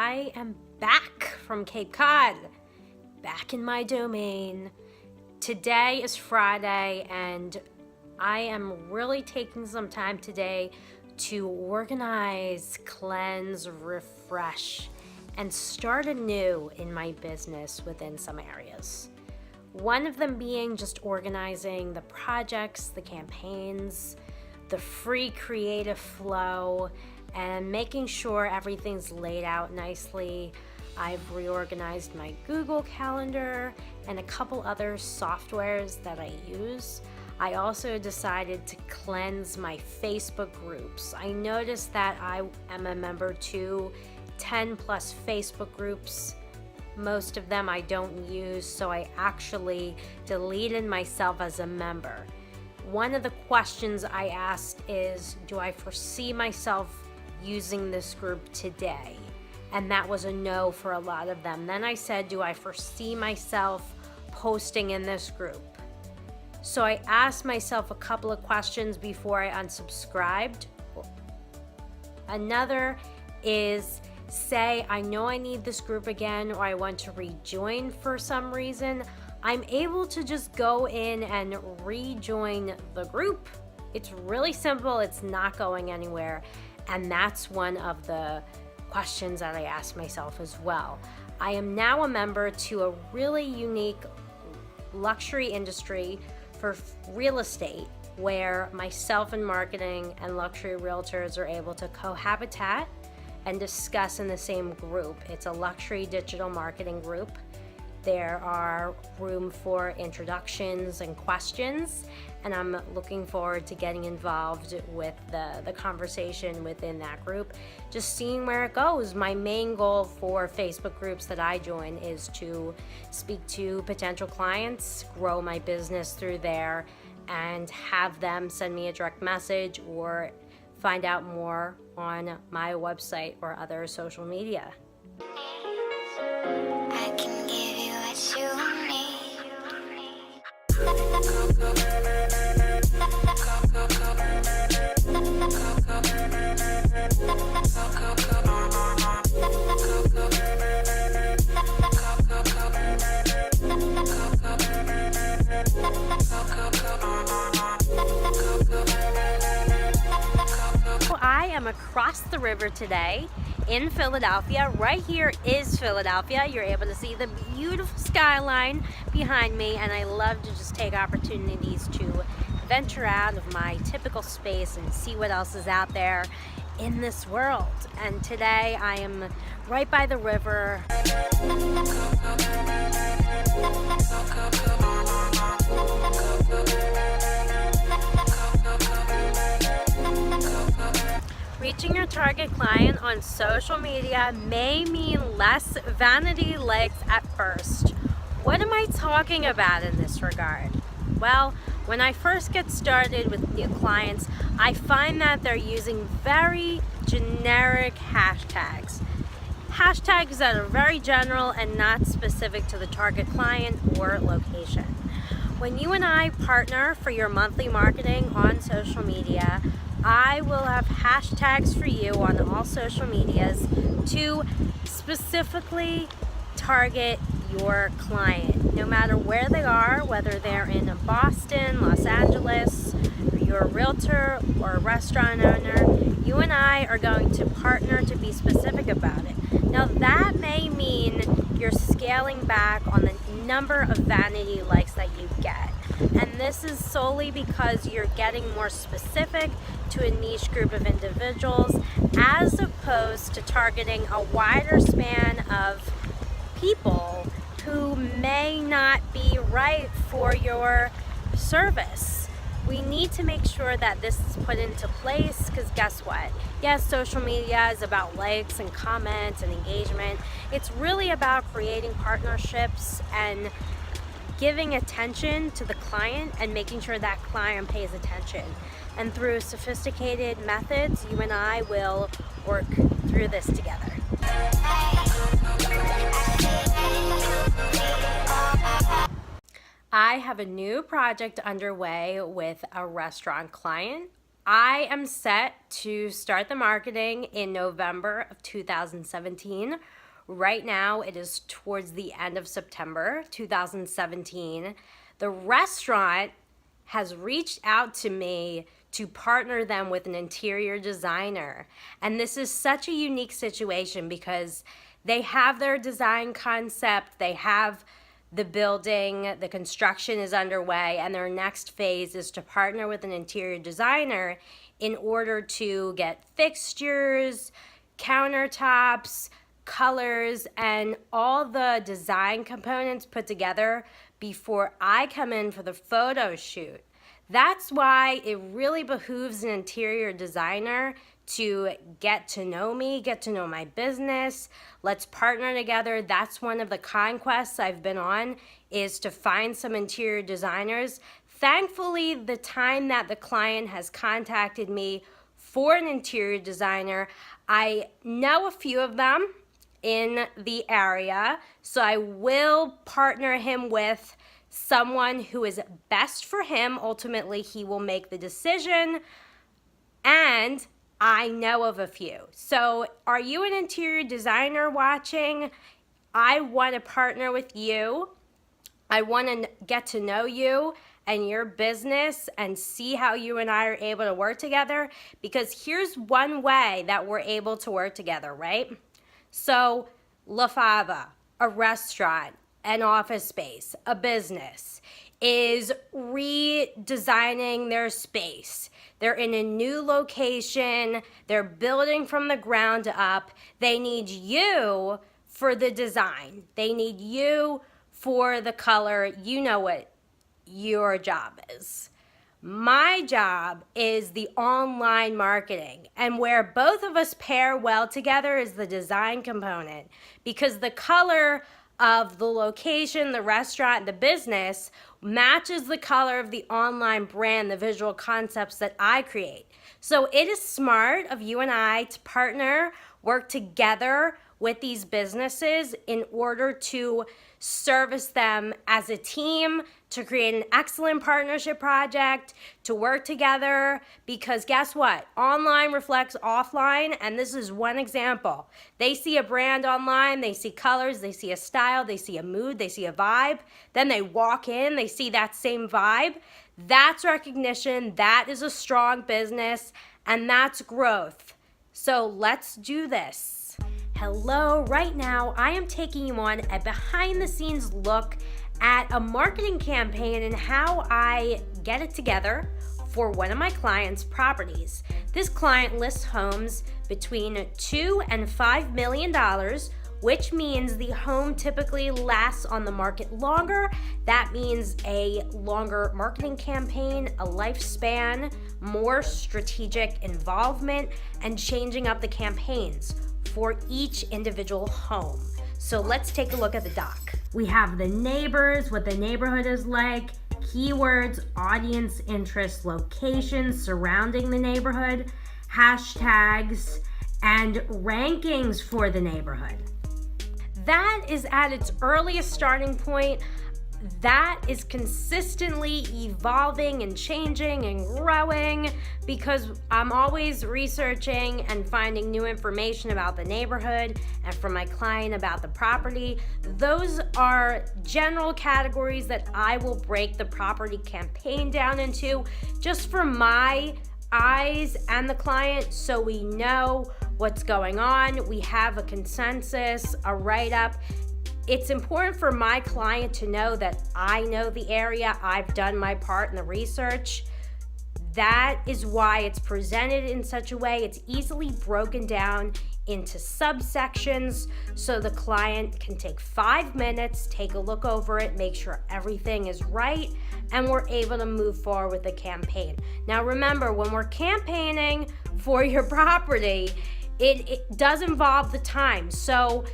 I am back from Cape Cod, back in my domain. Today is Friday, and I am really taking some time today to organize, cleanse, refresh, and start anew in my business within some areas. One of them being just organizing the projects, the campaigns, the free creative flow, and making sure everything's laid out nicely. I've reorganized my Google Calendar and a couple other softwares that I use. I also decided to cleanse my Facebook groups. I noticed that I am a member to 10 plus Facebook groups. Most of them I don't use, so I actually deleted myself as a member. One of the questions I asked is, do I foresee myself using this group today? And that was a no for a lot of them. Then I said, do I foresee myself posting in this group? So I asked myself a couple of questions before I unsubscribed. Another is, say I know I need this group again, or I want to rejoin for some reason, I'm able to just go in and rejoin the group. It's really simple, it's not going anywhere. And that's one of the questions that I asked myself as well. I am now a member to a really unique luxury industry for real estate, where myself and marketing and luxury realtors are able to cohabitat and discuss in the same group. It's a luxury digital marketing group. There are room for introductions and questions, and I'm looking forward to getting involved with the conversation within that group, just seeing where it goes. My main goal for Facebook groups that I join is to speak to potential clients, grow my business through there, and have them send me a direct message or find out more on my website or other social media. I can give you what you need. I am across the river today in Philadelphia. Right here is Philadelphia. You're able to see the beautiful skyline behind me, and I love to just take opportunities to venture out of my typical space and see what else is out there in this world. And today I am right by the river. Reaching your target client on social media may mean less vanity likes at first. What am I talking about in this regard? Well, when I first get started with new clients, I find that they're using very generic hashtags. Hashtags that are very general and not specific to the target client or location. When you and I partner for your monthly marketing on social media, I will have hashtags for you on all social medias to specifically target your client, no matter where they are, whether they're in Boston, Los Angeles, or you're a realtor or a restaurant owner. You and I are going to partner to be specific about it. Now that may mean you're scaling back on the number of vanity likes that you get. And this is solely because you're getting more specific to a niche group of individuals, as opposed to targeting a wider span of people who may not be right for your service. We need to make sure that this is put into place, because guess what? Yes, social media is about likes and comments and engagement. It's really about creating partnerships and giving attention to the client and making sure that client pays attention. And through sophisticated methods, you and I will work through this together. I have a new project underway with a restaurant client. I am set to start the marketing in November of 2017. Right now, it is towards the end of September 2017. The restaurant has reached out to me to partner them with an interior designer. And this is such a unique situation because they have their design concept, they have the building, the construction is underway, and their next phase is to partner with an interior designer in order to get fixtures, countertops, colors, and all the design components put together before I come in for the photo shoot. That's why it really behooves an interior designer to get to know me, get to know my business. Let's partner together. That's one of the conquests I've been on, is to find some interior designers. Thankfully, the time that the client has contacted me for an interior designer, I know a few of them in the area, so I will partner him with someone who is best for him. Ultimately, he will make the decision, and I know of a few. So are you an interior designer watching? I want to partner with you. I want to get to know you and your business and see how you and I are able to work together, because here's one way that we're able to work together, right? So La Fava, a restaurant, an office space, a business, is redesigning their space. They're in a new location. They're building from the ground up. They need you for the design. They need you for the color. You know what your job is. My job is the online marketing, and where both of us pair well together is the design component, because the color of the location, the restaurant, the business matches the color of the online brand, the visual concepts that I create. So it is smart of you and I to partner, work together with these businesses in order to service them as a team, to create an excellent partnership project, to work together, because guess what? Online reflects offline, and this is one example. They see a brand online, they see colors, they see a style, they see a mood, they see a vibe, then they walk in, they see that same vibe. That's recognition, that is a strong business, and that's growth. So let's do this. Hello, right now I am taking you on a behind the scenes look at a marketing campaign and how I get it together for one of my clients' properties. This client lists homes between $2 and $5 million, which means the home typically lasts on the market longer. That means a longer marketing campaign, a lifespan, more strategic involvement, and changing up the campaigns for each individual home. So let's take a look at the doc. We have the neighbors, what the neighborhood is like, keywords, audience interest, locations surrounding the neighborhood, hashtags, and rankings for the neighborhood. That is at its earliest starting point. That is consistently evolving and changing and growing, because I'm always researching and finding new information about the neighborhood and from my client about the property. Those are general categories that I will break the property campaign down into just for my eyes and the client, so we know what's going on. We have a consensus, a write-up. It's important for my client to know that I know the area, I've done my part in the research. That is why it's presented in such a way. It's easily broken down into subsections so the client can take 5 minutes, take a look over it, make sure everything is right, and we're able to move forward with the campaign. Now remember, when we're campaigning for your property, it does involve the time. So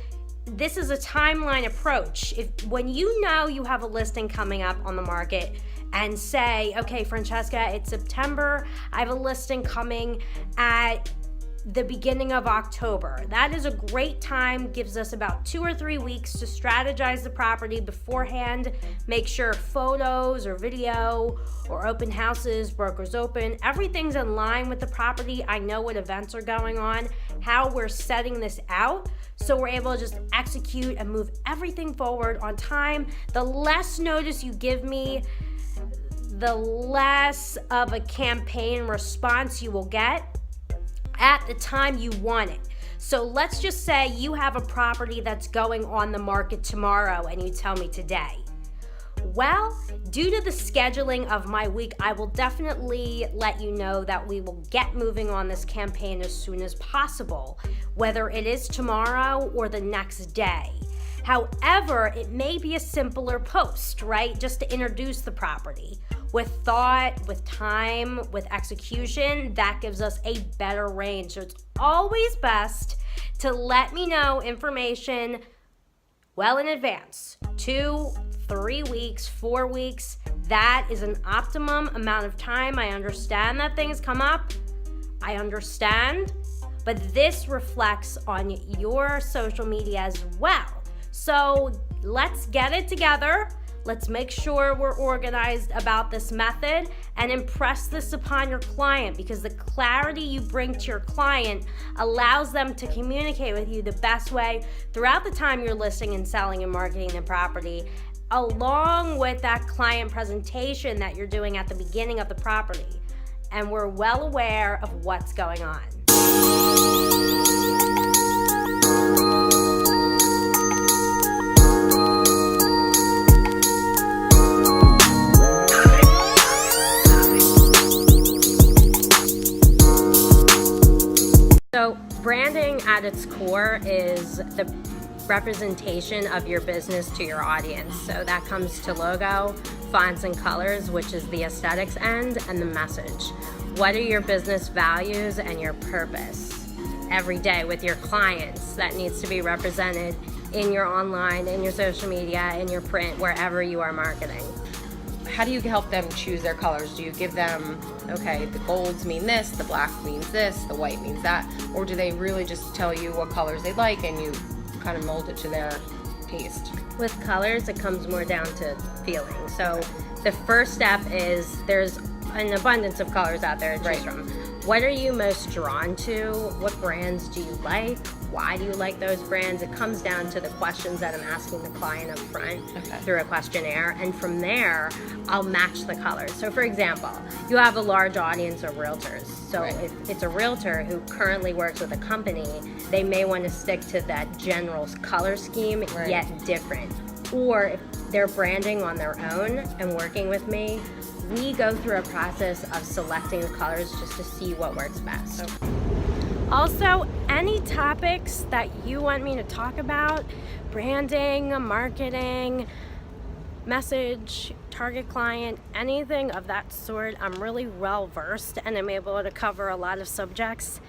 this is a timeline approach. When you know you have a listing coming up on the market and say, okay, Francesca, it's September, I have a listing coming at the beginning of October. That is a great time, gives us about 2 or 3 weeks to strategize the property beforehand, make sure photos or video or open houses, brokers open, everything's in line with the property. I know what events are going on, how we're setting this out, so we're able to just execute and move everything forward on time. The less notice you give me, the less of a campaign response you will get at the time you want it. So let's just say you have a property that's going on the market tomorrow and you tell me today. Well, due to the scheduling of my week, I will definitely let you know that we will get moving on this campaign as soon as possible, whether it is tomorrow or the next day. However, it may be a simpler post, right? Just to introduce the property. With thought, with time, with execution, that gives us a better range. So it's always best to let me know information well in advance. 2, 3 weeks, 4 weeks. That is an optimum amount of time. I understand that things come up. I understand. But this reflects on your social media as well. So let's get it together. Let's make sure we're organized about this method and impress this upon your client, because the clarity you bring to your client allows them to communicate with you the best way throughout the time you're listing and selling and marketing the property, along with that client presentation that you're doing at the beginning of the property. And we're well aware of what's going on. So branding at its core is the representation of your business to your audience. So that comes to logo, fonts and colors, which is the aesthetics end, and the message. What are your business values and your purpose every day with your clients that needs to be represented in your online, in your social media, in your print, wherever you are marketing. How do you help them choose their colors? Do you give them, okay, the golds mean this, the black means this, the white means that, or do they really just tell you what colors they like and you kind of mold it to their taste? With colors, it comes more down to feeling. So the first step is there's an abundance of colors out there to choose from. What are you most drawn to? What brands do you like? Why do you like those brands? It comes down to the questions that I'm asking the client up front through a questionnaire. And from there, I'll match the colors. So for example, you have a large audience of realtors. So if it's a realtor who currently works with a company, they may want to stick to that general color scheme, yet different. Or if they're branding on their own and working with me, we go through a process of selecting the colors just to see what works best. Also, any topics that you want me to talk about, branding, marketing, message, target client, anything of that sort, I'm really well versed and I'm able to cover a lot of subjects.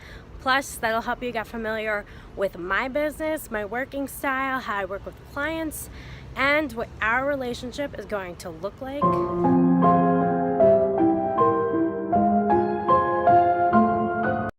Plus, that'll help you get familiar with my business, my working style, how I work with clients, and what our relationship is going to look like.